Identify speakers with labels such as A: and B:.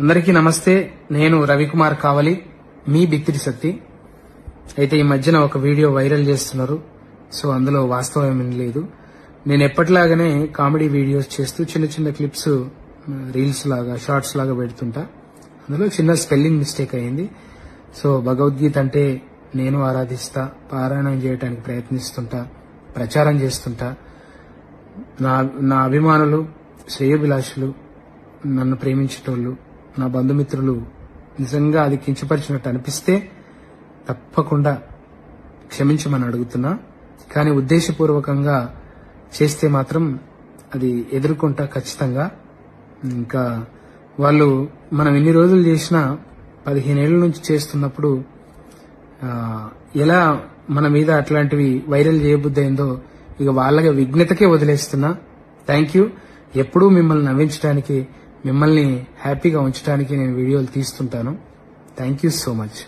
A: అందరికీ నమస్తే. నేను రవికుమార్ కావలి, మీ బిత్తిరి సత్తి. అయితే ఈ మధ్యన ఒక వీడియో వైరల్ చేస్తున్నారు. సో అందులో వాస్తవం ఏమీ లేదు. నేను ఎప్పటిలాగానే కామెడీ వీడియోస్ చేస్తూ చిన్న చిన్న క్లిప్స్ రీల్స్ లాగా షార్ట్స్ లాగా పెడుతుంటా. అందులో చిన్న స్పెల్లింగ్ మిస్టేక్ అయింది. సో భగవద్గీత అంటే నేను ఆరాధిస్తా, పారాయణం చేయడానికి ప్రయత్నిస్తుంటా, ప్రచారం చేస్తుంటా. నా అభిమానులు, శ్రేయోభిలాషులు, నన్ను ప్రేమించేటోళ్ళు, నా బంధుమిత్రులు నిజంగా అది కించపరిచినట్టు అనిపిస్తే తప్పకుండా క్షమించమని అడుగుతున్నా. కానీ ఉద్దేశపూర్వకంగా చేస్తే మాత్రం అది ఎదుర్కొంటా ఖచ్చితంగా. ఇంకా వాళ్ళు మనం ఎన్ని రోజులు చేసినా 15 ఏళ్ల నుంచి చేస్తున్నప్పుడు ఎలా మన మీద అట్లాంటివి వైరల్ చేయబుద్ధి అయిందో ఇక వాళ్ళకి విఘ్నతకే వదిలేస్తున్నా. Thank you. ఎప్పుడూ మిమ్మల్ని నవ్వించడానికి, మిమ్మల్ని హ్యాపీగా ఉంచడానికి నేను వీడియోలు తీస్తుంటాను. Thank you so much.